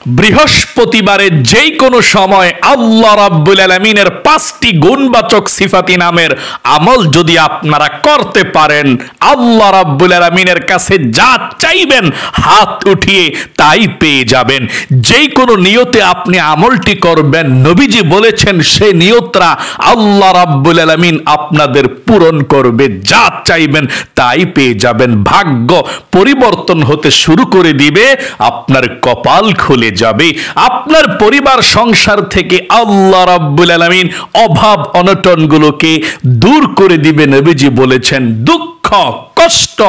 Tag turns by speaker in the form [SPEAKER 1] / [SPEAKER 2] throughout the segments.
[SPEAKER 1] বৃহস্পতিবারে যেই কোনো সময় আল্লাহ রাব্বুল আলামিনের 5টি গুণবাচক সিফাতি নামের আমল যদি আপনারা করতে পারেন, আল্লাহ রাব্বুল আলামিনের কাছে যা চাইবেন হাত উঠিয়ে তাই পেয়ে যাবেন। যেই কোনো নিয়তে আপনি আমলটি করবেন, নবীজি বলেছেন সেই নিয়তরা আল্লাহ রাব্বুল আলামিন আপনাদের পূরণ করবে, যা চাইবেন তাই পেয়ে যাবেন। ভাগ্য পরিবর্তন হতে শুরু করে দিবে, আপনার কপাল খুলে যাবে, আপনার পরিবার সংসার থেকে আল্লাহ রাব্বুল আলামিন অভাব অনটনগুলোকে দূর করে দিবে। নবীজি বলেছেন দুঃখ কষ্ট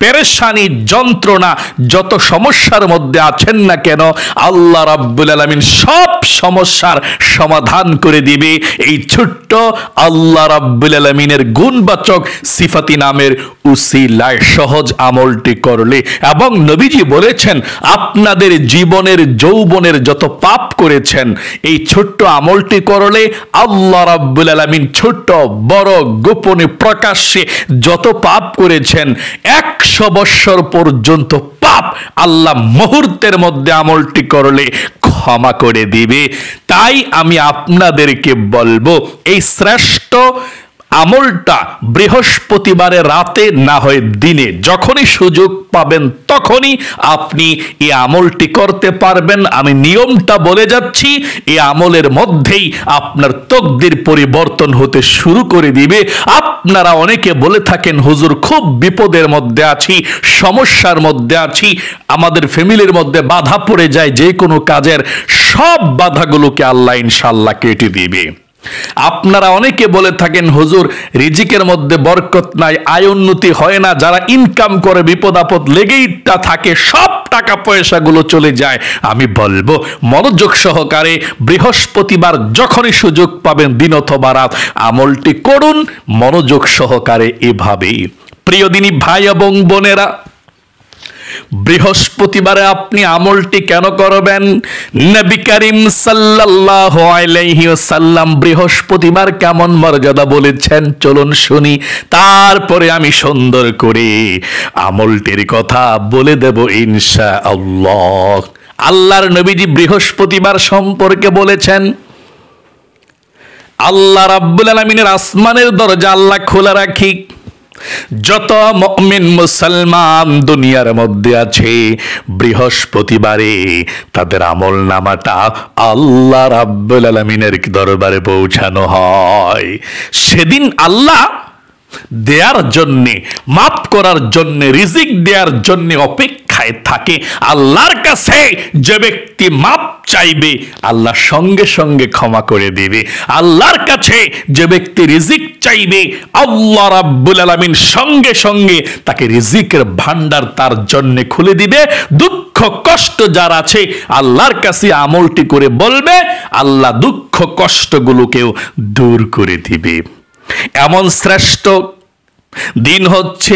[SPEAKER 1] পেরেশানি যন্ত্রণা যত সমস্যার মধ্যে আছেন না কেন, আল্লাহ রাব্বুল আলামিন সব সমস্যার সমাধান করে দিবে এই ছোট্ট আল্লাহ রাব্বুল আলামিনের গুণবাচক সিফাতি নামের উসিলায় সহজ আমলটি করলে। এবং নবীজি বলেছেন আপনাদের জীবনের যৌবনের যত পাপ করেছেন এই ছোট্ট আমলটি করলে আল্লাহ রাব্বুল আলামিন ছোট্ট বড় গোপনে প্রকাশ্যে যত পাপ করেছেন 100 বৎসর পর্যন্ত পাপ আল্লাহ মুহূর্তের মধ্যে আমলটি করলে ক্ষমা করে দিবে। তাই আমি আপনাদেরকে বলবো এই শ্রেষ্ঠ আমলটা বৃহস্পতিবারে রাতে না হয় দিনে যখনই সুযোগ পাবেন তখনই আপনি এই আমলটি করতে পারবেন। আমি নিয়মটা বলে যাচ্ছি, এই আমলের মধ্যেই আপনার তকদির পরিবর্তন হতে শুরু করে দিবে। আপনারা অনেকে বলে থাকেন হুজুর খুব বিপদের মধ্যে আছি, সমস্যার মধ্যে আছি, আমাদের ফ্যামিলির মধ্যে বাধা পড়ে যায় যে কোনো কাজের, সব বাধাগুলোকে আল্লাহ ইনশাআল্লাহ কেটে দিবে। আপনারা অনেকে বলে থাকেন হুজুর রিজিকের মধ্যে বরকত নাই, আয় উন্নতি হয় না, যারা ইনকাম করে বিপদ আপদ লেগেই তা থাকে, সব টাকা পয়সাগুলো চলে যায়। আমি বলবো মনোযোগ সহকারে বৃহস্পতিবার যখনই সুযোগ পাবেন দিন অথবা রাত আমলটি করুন মনোযোগ সহকারে এভাবেই। প্রিয় দিনী ভাই এবং বোনেরা, বৃহস্পতিবারে আপনি আমলটি কেন করবেন? নবী করিম সাল্লাল্লাহু আলাইহি ওয়াসাল্লাম বৃহস্পতিবার কেমন মর্যাদা বলেছেন চলুন শুনি, তারপরে আমি সুন্দর করে আমলটির কথা বলে দেব ইনশাআল্লাহ। আল্লাহর নবীজি বৃহস্পতিবার সম্পর্কে বলেছেন আল্লাহ রাব্বুল আলামিনের আসমানের দরজা আল্লাহ খোলা রাখি, যত মুমিন মুসলমান দুনিয়ার মধ্যে আছে বৃহস্পতিবারে তাদের আমল নামাটা আল্লাহ রাব্বুল আলামিনের দরবারে পৌঁছানো হয়। সেদিন আল্লাহ দেয়ার জন্যে, মাফ করার জন্যে, রিজিক দেওয়ার জন্যে অপেক্ষায় থাকে। আল্লাহর কাছে যে ব্যক্তি মাফ চাইবে আল্লাহ সঙ্গে সঙ্গে ক্ষমা করে দেবে। আল্লাহর কাছে যে ব্যক্তি রিজিক চাইবে আল্লাহ রাব্বুল আলামিন সঙ্গে সঙ্গে তাকে রিজিকের ভান্ডার তার জন্য খুলে দিবে। দুঃখ কষ্ট যার আছে আল্লাহর কাছে আমলটি করে বলবে, আল্লাহ দুঃখ কষ্টগুলোকেও দূর করে দিবে। এমন শ্রেষ্ঠ দিন হচ্ছে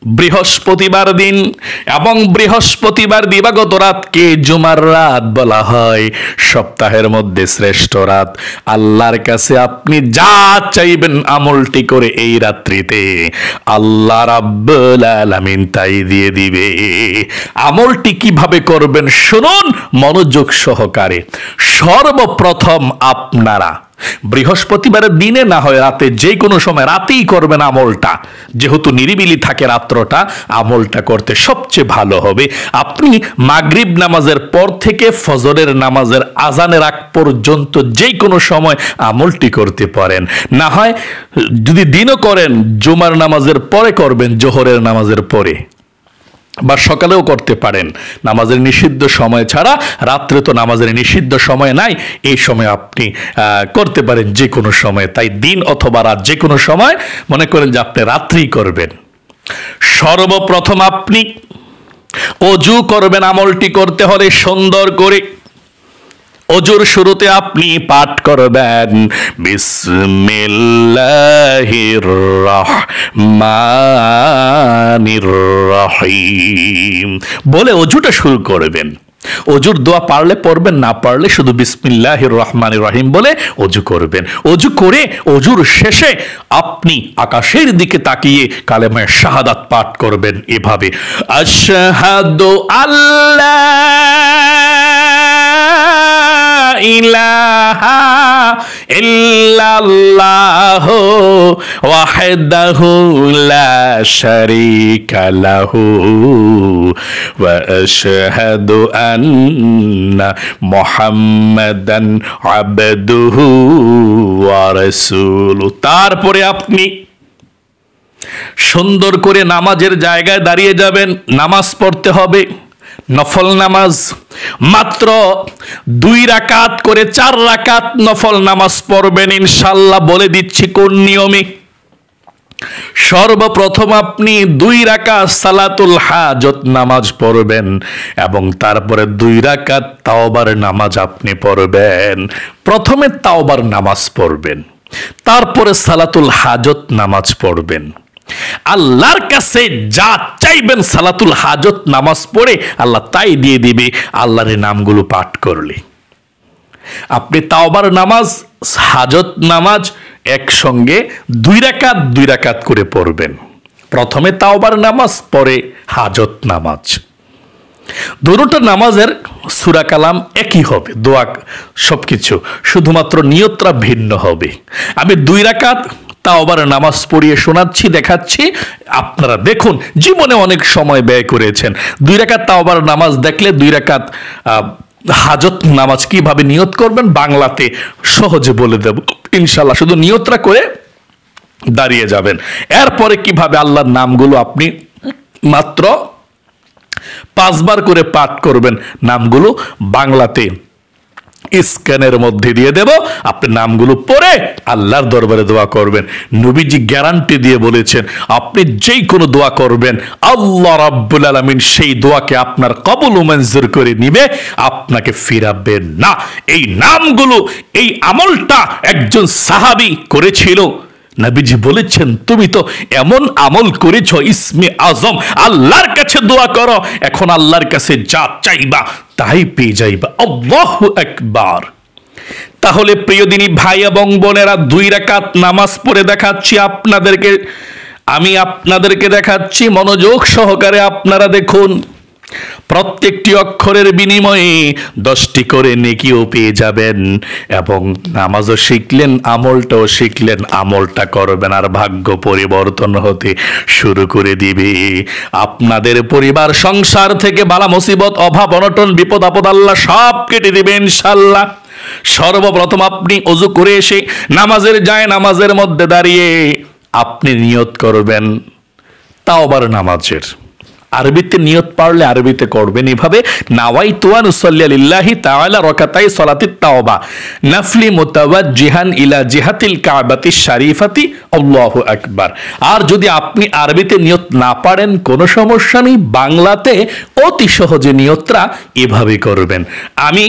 [SPEAKER 1] বৃহস্পতিবার দিন, এবং বৃহস্পতিবার দিবাগত রাতকে জুমার রাত বলা হয়। সপ্তাহের মধ্যে শ্রেষ্ঠ রাত। আল্লাহর কাছে আপনি যা চাইবেন আমলটি করে এই রাত্রিতে আল্লাহ রাব্বুল আলামিন তাই দিয়ে দিবে। আমলটি কিভাবে করবেন শুনুন মনোযোগ সহকারে। সর্বপ্রথম আপনারা বৃহস্পতিবারের দিনে না হয় রাতে, যে কোনো সময় রাতেই করবেন আমলটা, যেহেতু নিরিবিলি থাকে রাত্রটা, আমলটা করতে সবচেয়ে ভালো হবে। আপনি মাগরিব নামাজের পর থেকে ফজরের নামাজের আজানের আগ পর্যন্ত যে কোনো সময় আমলটি করতে পারেন। না হয় যদি দিনও করেন জুমার নামাজের পরে করবেন, জোহরের নামাজের পরে, বা সকালেও করতে পারেন। নামাজের নিষিদ্ধ সময় ছাড়া, রাত্রে তো নামাজের নিষিদ্ধ সময় নাই, এই সময় আপনি করতে পারেন যে কোনো সময়। তাই দিন অথবা রাত যে কোনো সময় মনে করেন যে আপনি রাত্রি করবেন। সর্বপ্রথম আপনি ওযু করবেন। আমলটি করতে হলে সুন্দর করে ওযুর শুরুতে আপনি পাঠ করবেন বিসমিল্লাহির রহমানির রহিম বলে ওযুটা শুরু করবেন। ওযুর দোয়া পারলে পড়বেন, না পারলে শুধু বিসমিল্লাহির রহমানির রহিম বলে ওযু করবেন। ওযু করে ওযুর শেষে আপনি আকাশের দিকে তাকিয়ে কালেমায়ে শাহাদাত পাঠ করবেন এভাবে, আশহাদু আল্লাহ ইলাহা ইল্লাল্লাহ ওয়াহদাহু লা শারীকা লাহু ওয়া আশহাদু আন্না মুহাম্মাদান আবদুহু ওয়া রাসূলুহু। তারপরে আপনি সুন্দর করে নামাজের জায়গায় দাঁড়িয়ে যাবেন। নামাজ পড়তে হবে, নফল নামাজ, মাত্র 2 রাকাত করে 4 রাকাত নফল নামাজ পড়বেন ইনশাআল্লাহ। বলে দিচ্ছি কোন নিয়মে। সর্বপ্রথম আপনি 2 রাকাত সালাতুল হাজত নামাজ পড়বেন এবং তারপরে 2 রাকাত তাওবার নামাজ আপনি পড়বেন। প্রথমে তাওবার নামাজ পড়বেন, তারপরে সালাতুল হাজত নামাজ পড়বেন। আল্লাহর কাছে যা চাইবেন সালাতুল হাজত নামাজ পড়ে আল্লাহ তাই দিয়ে দিবে আল্লাহর নামগুলো পাঠ করলে। আপনি তাওবার নামাজ, হাজত নামাজ একসঙ্গে 2 রাকাত করে পড়বেন। প্রথমে তাওবার নামাজ, পরে হাজত নামাজ। দুটো নামাজের সূরা কালাম একই হবে, দোয়া সবকিছু, শুধুমাত্র নিয়তটা ভিন্ন হবে। আমি 2 রাকাত তাওবার নামাজ পড়িয়ে শোনাচ্ছি, দেখাচ্ছি, আপনারা দেখুন। জীবনে অনেক সময় ব্যয় করেছেন। 2 রাকাত তাওবার নামাজ দেখলে 2 রাকাত হাজত নামাজ কিভাবে নিয়ত করবেন বাংলাতে সহজে বলে দেব ইনশাআল্লাহ। শুধু নিয়তটা করে দাঁড়িয়ে যাবেন। এরপরে কিভাবে আল্লাহর নামগুলো আপনি মাত্র 5 বার করে পাঠ করবেন। নামগুলো বাংলাতে স্ক্যানের মধ্যে দিয়ে দেব, আপনি নামগুলো পড়ে আল্লাহর দরবারে দোয়া করবেন। নবীজি গ্যারান্টি দিয়ে বলেছেন, আপনি যেই কোনো দোয়া করবেন আল্লাহ রাব্বুল আলামিন সেই দোয়াকে আপনার কবুল ও মঞ্জুর করে নিবে, আপনাকে ফিরাবেন না। এই নামগুলো, এই আমলটা একজন সাহাবী করেছিল। নবীজি বলেছেন, তুমি তো এমন আমল করেছো, ইসমে আজম, আল্লাহর কাছে দোয়া করো, এখন আল্লাহর কাছে যা চাইবা তাই পেয়ে যাইবা। আল্লাহু আকবার। তাহলে প্রিয় দিনী ভাই এবং বোনেরা, 2 রাকাত নামাজ পড়ে দেখাচ্ছি আপনাদেরকে। আমি আপনাদেরকে দেখাচ্ছি, মনোযোগ সহকারে আপনারা দেখুন। প্রত্যেকটি অক্ষরের বিনিময়ে 10টি করে নেকিও পেয়ে যাবেন এবং নামাজও শিখলেন, আমলটাও শিখলেন। আমলটা করবেন আর ভাগ্য পরিবর্তন হতে শুরু করে দিবে। আপনাদের পরিবার সংসার থেকে বালা মুসিবত, অভাব অনটন, বিপদ আপদ আল্লাহ সব কেটে দিবে ইনশাআল্লাহ। সর্বপ্রথম আপনি ওযু করে এসে নামাজের মধ্যে দাঁড়িয়ে আপনি নিয়ত করবেন তাওবার নামাজের। আরবিতে নিয়ত পারলে আরবিতে করবেন এভাবে, নাওয়াইতু আন উসাল্লি লিল্লাহি তাআলা রাকাতাই সালাতিত তাওবা নাফলি মুতাওয়াজ্জিহান ইলা জিহাতিল কাবাতিশ শরীফাতি আল্লাহু আকবার। আর যদি আপনি আরবিতে নিয়ত না পারেন কোনো সমস্যা নেই, বাংলাতে অতি সহজে নিয়তটা এভাবে করবেন। আমি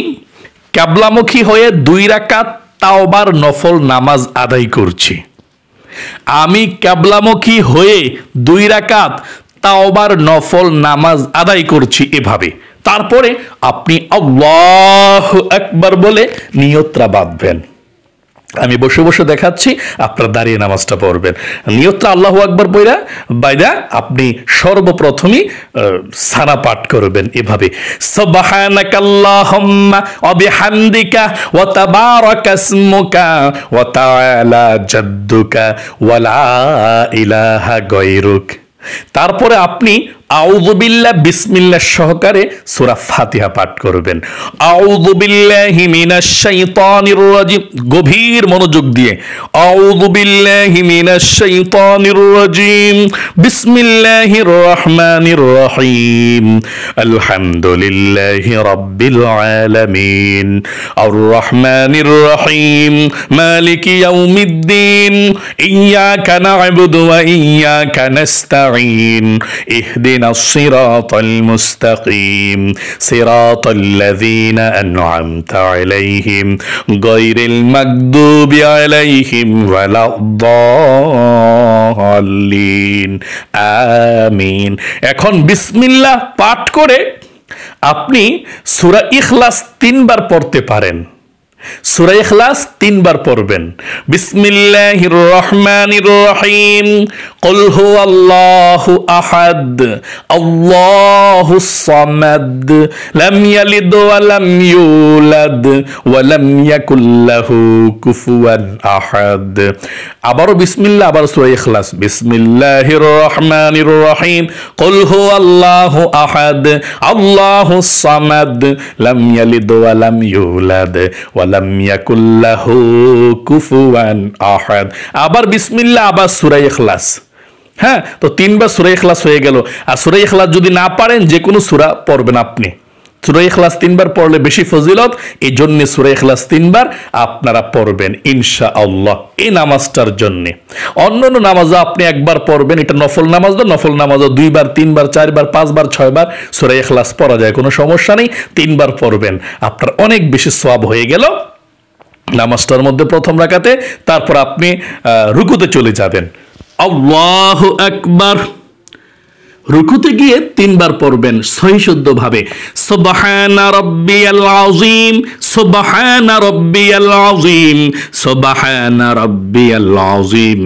[SPEAKER 1] কিবলামুখী হয়ে 2 রাকাত তাওবার নফল নামাজ আদায় করছি। আমি কিবলামুখী হয়ে 2 রাকাত তাওবার নফল নামাজ আদায় করছি এভাবে। তারপরে আপনি আল্লাহু আকবার বলে নিয়তটা বাঁধবেন। আমি বসে বসে দেখাচ্ছি, আপনারা দাঁড়িয়ে নামাজটা পড়বেন। নিয়তটা আল্লাহু আকবার বাইদা আপনি সর্বপ্রথমই সানা পাঠ করবেন এভাবে, সুবহানাকাল্লাহুম্মা ওয়া বিহামদিকা ওয়া তাবারাকা ইসমুকা ওয়া তাআলা জাদ্দুকা ওয়া লা ইলাহা গায়রুক। তারপরে আপনি আউযু বিল্লাহ বিসমিল্লাহ সহকারে সূরা ফাতিহা পাঠ করবেন। আউযু বিল্লাহি মিনাশ শাইতানির রাজিম, গভীর মনোযোগ দিয়ে আউযু বিল্লাহি মিনাশ শাইতানির রাজিম, বিসমিল্লাহির রহমানির রহিম, আলহামদুলিল্লাহি রাব্বিল আলামিন, আর রহমানির রহিম, মালিকি ইয়াউমিদ্দিন, ইয়্যাকা না'বুদু ওয়া ইয়্যাকা নাস্তাঈন, ইহদিনাস সিরাতাল মুস্তাকিম, সিরাতাল লাযীনা আন'আমতা আলাইহিম গায়রিল মাগদুবি আলাইহিম ওয়ালাদ-দাল্লিন, আমিন। এখন বিসমিল্লাহ পাঠ করে আপনি সূরা ইখলাস 3 বার পড়তে পারেন। সূরা ইখলাস 3 বার পড়বেন। বিসমিল্লাহির রহমানির রহিম, কুল হুয়াল্লাহু আহাদ, আল্লাহুস সামাদ, লাম ইয়ালিদ ওয়া লাম ইউলাদ ওয়া লাম ইয়াকুল লাহু কুফুয়ান আহাদ। আবারও বিসমিল্লাহ, আবার সূরা ইখলাস। বিসমিল্লাহির রহমানির রহিম, কুল হুয়াল্লাহু আহাদ, আল্লাহুস সামাদ, লাম ইয়ালিদ ওয়া লাম ইউলাদ ওয়া লাম ইয়াকুল লাহু কুফুয়ান আহাদ। আবার বিসমিল্লাহ, আবার সূরা ইখলাস। হ্যাঁ, তো 3 বার সূরা ইখলাস হয়ে গেল। আর সূরা ইখলাস যদি না পারেন, যে কোনো সূরা পড়বেন আপনি। সূরা ইখলাস 3 বার পড়লে বেশি ফজিলত, এই জন্য সূরা ইখলাস 3 বার আপনারা পড়বেন ইনশাআল্লাহ এই নামাজটার জন্য। অন্যান্য নামাজও আপনি একবার পড়বেন, এটা নফল নামাজ। নফল নামাজও 2 বার, 3 বার, 4 বার, 5 বার, 6 বার সূরা ইখলাস পড়া যায়, কোনো সমস্যা নেই। 3 বার পড়বেন, আপনার অনেক বেশি সওয়াব হয়ে গেল নামাজটার মধ্যে প্রথম রাকাতে। তারপর আপনি রুকুতে চলে যাবেন। আল্লাহু আকবার। রুকুতে গিয়ে 3 বার পড়বেন সহিশুদ্ধ ভাবে, সুবহানা রাব্বিয়াল আযীম, সুবহানা রাব্বিয়াল আযীম, সুবহানা রাব্বিয়াল আযীম।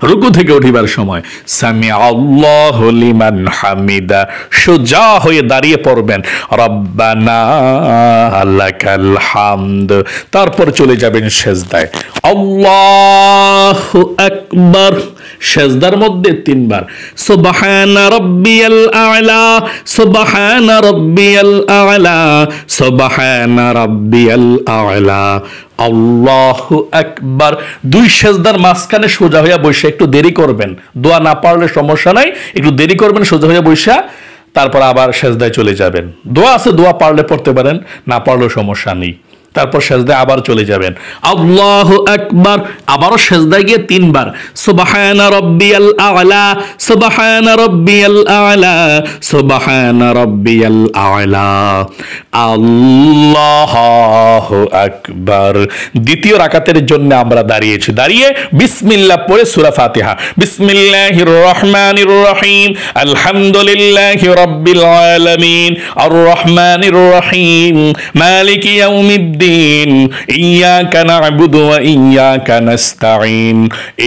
[SPEAKER 1] রুকু থেকে উঠিবার সময় সামি আল্লাহু লিমান হামিদা, সোজা হয়ে দাঁড়িয়ে পড়বেন রব্বানা লাকাল হামদ। তারপর চলে যাবেন সেজদায়, আল্লাহু আকবার। সেজদার মধ্যে 3 বার সুবহানা রাব্বিয়াল আ'লা, সুবহানা রাব্বিয়াল আ'লা, সুবহানা রাব্বিয়াল আ'লা, আল্লাহু আকবার। 2 সেজদার মাঝখানে সোজা হইয়া বসে একটু দেরি করবেন, দোয়া না পারলে সমস্যা নাই, একটু দেরি করবেন সোজা হইয়া বসা, তারপর আবার সেজদায় চলে যাবেন। দোয়া আছে, দোয়া পারলে পড়তে পারেন, না পারলেও সমস্যা নেই। তারপর সেজদায় আবার চলে যাবেন, আল্লাহু আকবার। আবারও সেজদায় গিয়ে 3 বার সুবহানা রাব্বিয়াল আ'লা, সুবহানা রাব্বিয়াল আ'লা, সুবহানা রাব্বিয়াল আ'লা, আল্লাহু আকবার। দ্বিতীয় রাকাতের জন্য আমরা দাঁড়িয়েছি, দাঁড়িয়ে বিসমিল্লাহ পড়ে সূরা ফাতিহা। বিসমিল্লাহির রহমানির রহিম, আলহামদুলিল্লাহি রাব্বিল আলামিন, আর রহমানির রহিম, মালিকি ইয়াউমিদ্দিন, ইয়্যাকা না'বুদু ওয়া ইয়্যাকা নাস্তাঈন,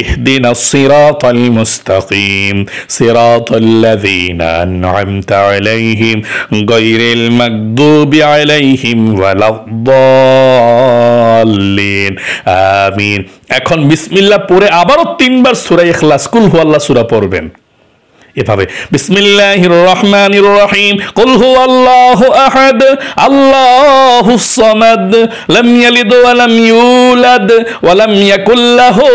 [SPEAKER 1] ইহদিনাস সিরাতাল মুস্তাকিম, সিরাতাল্লাযীনা আন'আমতা আলাইহিম, গায়রিল মাগদুবি আলাইহিম ওয়ালাদ-দাল্লিন, আমিন। এখন বিসমিল্লাহ পড়ে আবারও 3 বার সূরা ইখলাস, কুল হুয়াল্লাহ সূরা পড়বেন এভাবে, বিসমিল্লাহির রহমানির রহিম, কুল হুয়াল্লাহু আহাদ, আল্লাহুস সামাদ, লাম ইয়ালিদ ওয়া লাম ইউলাদ ওয়া লাম ইয়াকুল লাহু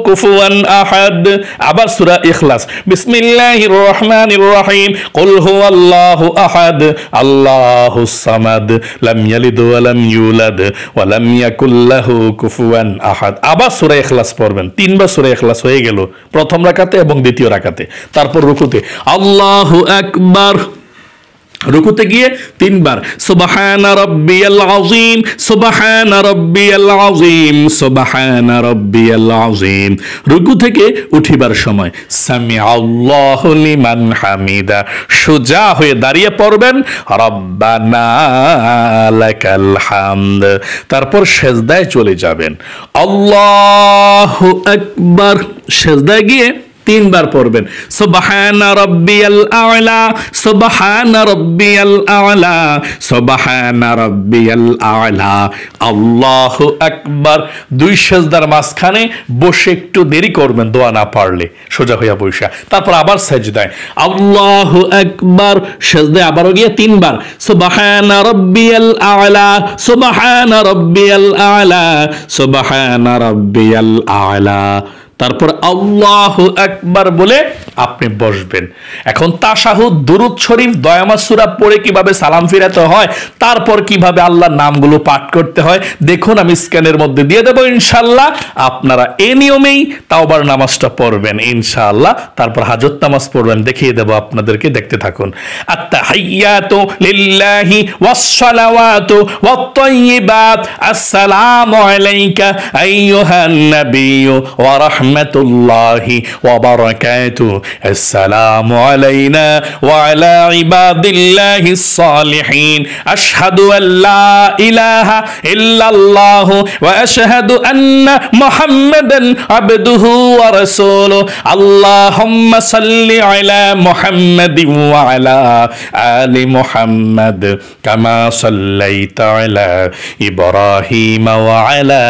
[SPEAKER 1] কুফুয়ান আহাদ। আবার সূরা ইখলাস, বিসমিল্লাহির রহমানির রহিম, কুল হুয়াল্লাহু আহাদ, আল্লাহুস সামাদ, লাম ইয়ালিদ ওয়া লাম ইউলাদ ওয়া লাম ইয়াকুল লাহু কুফুয়ান আহাদ। আবার সূরা ইখলাস পড়বেন। 3 বার সূরা ইখলাস হয়ে গেল প্রথম রাকাতে এবং দ্বিতীয় রাকাতে। তারপর রুকুতে আল্লাহু আকবার। রুকুতে গিয়ে 3 বার সুবহানা রাব্বিয়াল আযীম, সুবহানা রাব্বিয়াল আযীম, সুবহানা রাব্বিয়াল আযীম। রুকু থেকে উঠিবার সময় সামি আল্লাহু লিমান হামিদা, সোজা হয়ে দাঁড়িয়ে পড়বেন রব্বানা লাকাল হামদ। তারপর সেজদায় চলে যাবেন, আল্লাহু আকবার। সেজদায় গিয়ে 3 বার পড়বেন সুবহানা রাব্বিয়াল আ'লা, সুবহানা রাব্বিয়াল আ'লা, সুবহানা রাব্বিয়াল আ'লা, আল্লাহু আকবার। 2 সেজদার মাঝখানে বসে একটু দেরি করবেন, দোয়া না পারলে সোজা হইয়া বসা। তারপর আবার সেজদায় আল্লাহু আকবার। সেজদায় আবারও গিয়ে 3 বার সুবহানা রাব্বিয়াল আ'লা, সুবহানা রাব্বিয়াল আ'লা, সুবহানা রাব্বিয়াল আ'লা। তারপর আল্লাহু আকবার বলে আপনি বসবেন। এখন তাশাহুদ, দুরূদ শরীফ, দয়ামা সূরা পড়ে কিভাবে সালাম ফিরাতে হয়, তারপর কিভাবে আল্লাহর নামগুলো পাঠ করতে হয় দেখুন, আমি স্ক্যানের মধ্যে দিয়ে দেব ইনশাআল্লাহ। আপনারা এই নিয়মেই তাওবার নামাজটা পড়বেন ইনশাআল্লাহ। তারপর হাজত নামাজ পড়বেন, দেখিয়ে দেব আপনাদেরকে, দেখতে থাকুন। আত-তাহিয়াতু লিল্লাহি ওয়াস-সালাওয়াতু ওয়াত-তাইয়্যিবাত, আসসালামু আলাইকা আইয়ুহান নাবিয়্যু ওয়া রাহমাতুল্লাহি ওয়া বারাকাতুহু। আসসালামু আলাইনা ওয়া আলা ইবাদিল্লাহিস সালিহিন। আশহাদু আল্লা ইলাহা ইল্লাল্লাহ ওয়া আশহাদু আন্না মুহাম্মাদান আবদুহু ওয়া রাসূলুহু। আল্লাহুম্মা সাল্লি আলা মুহাম্মাদিন ওয়া আলা আলি মুহাম্মাদ কামা সাল্লাইতা আলা ইব্রাহিম ওয়া আলা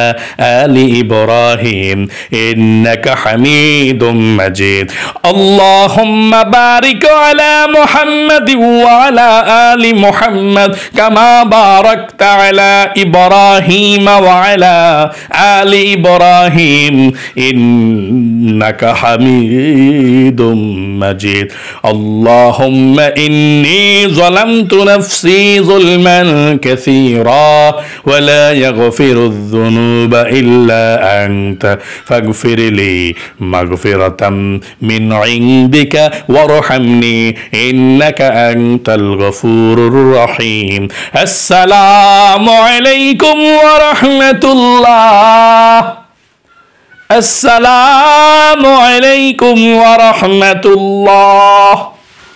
[SPEAKER 1] আলি ইব্রাহিম ইন্নাকা হামিদুম মাজিদ। আল্লাহুম্মা বারিক আলা মুহাম্মাদিন ওয়া আলা আলি মুহাম্মাদ কামা বারাকতা আলা ইব্রাহিম ওয়া আলা আলি ইব্রাহিম ইন্নাকা হামিদুম মাজিদ। আল্লাহুম্মা ইন্নী যালামতু নাফসি যুলমান কাসীরা ওয়া লা ইয়াগফিরুয যুনুবা ইল্লা আনতা ফাগফিরলি মাগফিরাতাম মিন ইনদিকা ওয়ারহামনি ইন্নাকা আনতাল গফুরুর রহিম। আসসালামু আলাইকুম ওয়া রাহমাতুল্লাহ। আসসালামু আলাইকুম ওয়া রাহমাতুল্লাহ।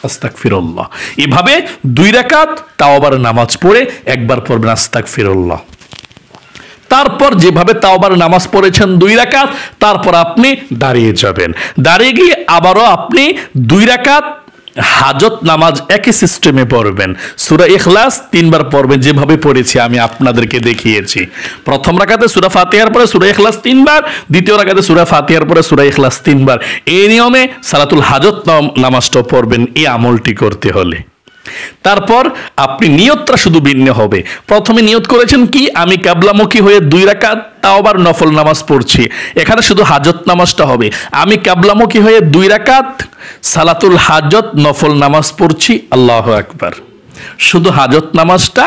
[SPEAKER 1] আস্তাগফিরুল্লাহ। এভাবে 2 রাকাত তাওবার নামাজ পড়ে একবার পড়বেন আস্তাগফিরুল্লাহ। তারপর যেভাবে তাওবার নামাজ পড়েছেন 2 রাকাত, তারপর আপনি দাঁড়িয়ে যাবেন। দাঁড়িয়ে গিয়ে আবারও আপনি 2 রাকাত হাজত নামাজ একই সিস্টেমে পড়বেন। সূরা ইখলাস 3 বার পড়বেন, যেভাবে পড়েছি আমি আপনাদেরকে দেখিয়েছি। প্রথম রাকাতে সূরা ফাতিহার পরে সূরা ইখলাস 3 বার, দ্বিতীয় রাকাতে সূরা ফাতিহার পরে সূরা ইখলাস 3 বার। এই নিয়মে সালাতুল হাজত নামাজটা পড়বেন এই আমলটি করতে হলে। তারপর আপনি নিয়তটা শুধু ভিন্ন হবে। প্রথমে নিয়ত করেছেন কি, আমি কিবলামুখী হয়ে 2 রাকাত তাওবার নফল নামাজ পড়ছি। এখানে শুধু হাজত নামাজটা হবে, আমি কিবলামুখী হয়ে 2 রাকাত সালাতুল হাজত নফল নামাজ পড়ছি। আল্লাহু আকবার। শুধু হাজত নামাজটা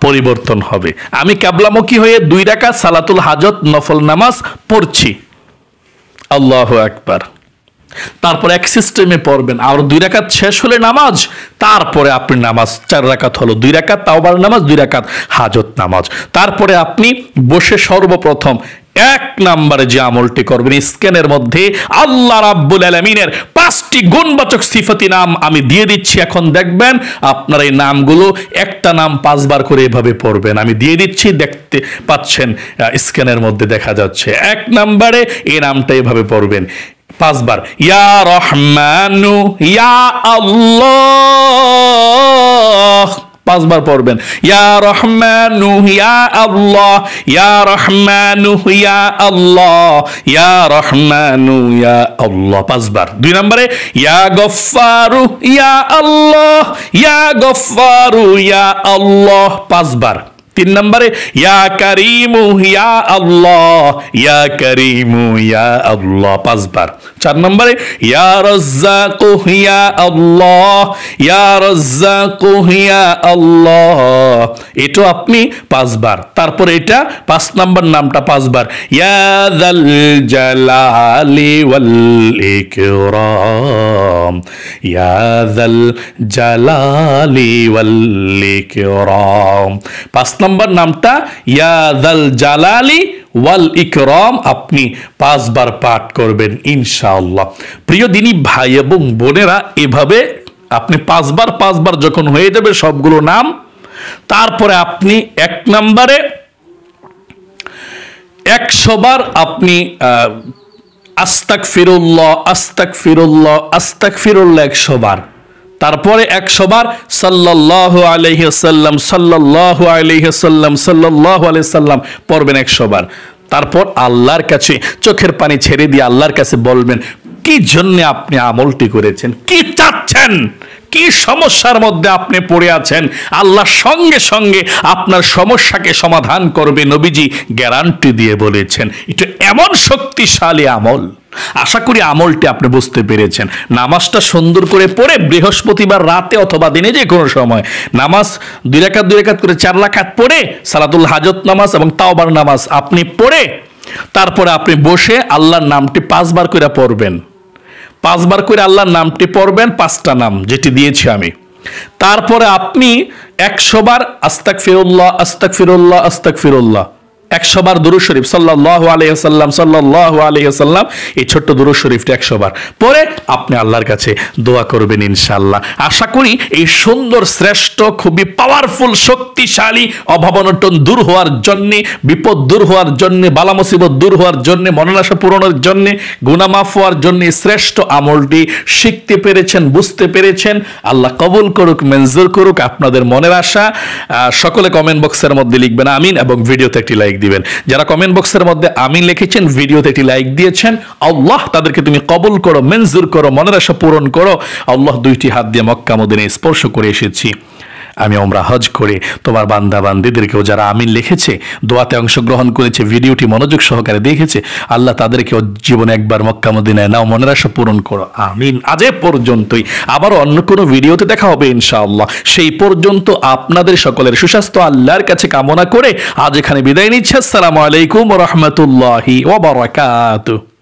[SPEAKER 1] পরিবর্তন হবে, আমি কিবলামুখী হয়ে 2 রাকাত সালাতুল হাজত নফল নামাজ পড়ছি। আল্লাহু আকবার। তারপর এক সিস্টেমে পড়বেন। আর 2 রাকাত শেষ হলে নামাজ, তারপরে আপনি নামাজ 4 রাকাত হলো, 2 রাকাত তাওবার নামাজ, 2 রাকাত হাজত নামাজ। তারপরে আপনি বসে সর্বপ্রথম 1 নম্বরে যে আমলটি করবেন, স্ক্যানের মধ্যে আল্লাহ রাব্বুল আলামিনের 5টি গুণবাচক সিফাতি নাম আমি দিয়ে দিচ্ছি। এখন দেখবেন আপনার এই নামগুলো, একটা নাম 5 বার করে এভাবে পড়বেন। আমি দিয়ে দিচ্ছি, দেখতে পাচ্ছেন স্ক্যানের মধ্যে দেখা যাচ্ছে। 1 নম্বরে এই নামটা এভাবে পড়বেন 5 বার, ইয়া রহমানু ইয়া আল্লাহ। 5 বার পড়বেন, ইয়া রহমানু ইয়া আল্লাহ, ইয়া রহমানু ইয়া আল্লাহ, ইয়া রহমানু ইয়া আল্লাহ। 5 বার। 2 নম্বরে ইয়া গফফারু ইয়া আল্লাহ, ইয়া গফফারু ইয়া আল্লাহ। 5 বার। 3 নম্বরে ইয়া কারিমু ইয়া আল্লাহ, ইয়া কারিমু ইয়া আল্লাহ। 5 বার। 4 নম্বরে ইয়া রাজ্জাকু ইয়া আল্লাহ, ইয়া রাজ্জাকু ইয়া আল্লাহ। এটা আপনি 5 বার। তারপরে এটা 5 নম্বর নামটা 5 বার, ইয়া যাল জালালি ওয়াল ইকরাম, ইয়া যাল জালালি ওয়াল ইকরাম। 5 নম্বর নামটা ইয়া যাল জালালি ওয়াল ইকরাম আপনি 5 বার পাঠ করবেন ইনশাআল্লাহ। প্রিয় দিনী ভাই এবং বোনেরা, এভাবে আপনি 5 বার যখন হয়ে যাবে সবগুলো নাম, তারপরে আপনি 1 নম্বরে 100 বার আপনি আস্তাগফিরুল্লাহ আস্তাগফিরুল্লাহ আস্তাগফিরুল্লাহ 100 বার। তারপরে 100 বার সাল্লাল্লাহু আলাইহি ওয়াসাল্লাম সাল্লাল্লাহু আলাইহি ওয়াসাল্লাম সাল্লাল্লাহু আলাইহি ওয়াসাল্লাম পড়বেন 100 বার। তারপর আল্লাহর কাছে চোখের পানি ছেড়ে দিয়ে আল্লাহর কাছে বলবেন কি জন্য আপনি আমলটি করেছেন, কি চাচ্ছেন, কি সমস্যার মধ্যে আপনি পড়ে আছেন। আল্লাহ সঙ্গে সঙ্গে আপনার সমস্যাকে সমাধান করবে, নবীজি গ্যারান্টি দিয়ে বলেছেন। এটা এমন শক্তিশালী আমল। আশা করি আমলটি আপনি বুঝতে পেরেছেন। নামাজটা সুন্দর করে পড়ে বৃহস্পতিবার রাতে অথবা দিনে যে কোনো সময় নামাজ 2 রাকাত 2 রাকাত করে 4 রাকাত পড়ে সালাতুল হাজত নামাজ এবং তাওবার নামাজ আপনি পড়ে তারপরে আপনি বসে আল্লাহর নামটি 5 বার করে পড়বেন। 5 বার করে আল্লাহর নামটি পড়বেন, 5টা নাম যেটি দিয়েছি আমি। তারপরে আপনি 100 বার আস্তাগফিরুল্লাহ আস্তাগফিরুল্লাহ আস্তাগফিরুল্লাহ 100 বার দুরূদ শরীফ সাল্লাল্লাহু আলাইহি ওয়াসাল্লাম সাল্লাল্লাহু আলাইহি ওয়াসাল্লাম, এই ছোট্ট দুরূদ শরীফটা 100 বার পরে আপনি আল্লাহর কাছে দোয়া করবেন ইনশাআল্লাহ। আশা করি এই সুন্দর, শ্রেষ্ঠ, খুবই পাওয়ারফুল, শক্তিশালী অভাবনটন দূর হওয়ার জন্য, বিপদ দূর হওয়ার জন্য, বালা মুসিবত দূর হওয়ার জন্য, মনোনাশা পূরণের জন্য, গুনাহ মাফ হওয়ার জন্য শ্রেষ্ঠ আমলটি শিখতে পেরেছেন, বুঝতে পেরেছেন। আল্লাহ কবুল করুক, মঞ্জুর করুক আপনাদের মনের আশা। সকলে কমেন্ট বক্সের মধ্যে লিখবেন আমিন এবং ভিডিওতে একটি লাইক দিবেন। যারা কমেন্ট বক্সের মধ্যে আমিন লিখেছেন, ভিডিওতে একটি লাইক দিয়েছেন, আল্লাহ তাদেরকে তুমি কবুল করো, মঞ্জুর করো, মনের আশা পূরণ করো। আল্লাহ দুইটি হাত দিয়ে মক্কা মদিনায় স্পর্শ করে এসেছি, আমি ওমরা হজ করে তোমার বান্দা বান্দিদেরকেও যারা আমিন লিখেছে, দোয়াতে অংশগ্রহণ করেছে, ভিডিওটি মনোযোগ সহকারে দেখেছে, আল্লাহ তাদেরকেও জীবনে একবার মক্কা মদিনায় নাও, মনের আশা পূরণ করো, আমিন। আজ এ পর্যন্তই, আবারও অন্য কোনো ভিডিওতে দেখা হবে ইনশাআল্লাহ। সেই পর্যন্ত আপনাদের সকলের সুস্বাস্থ্য আল্লাহর কাছে কামনা করে আজ এখানে বিদায় নিচ্ছি। আসসালামু আলাইকুম ওয়া রাহমাতুল্লাহি ওয়া বারাকাতুহু।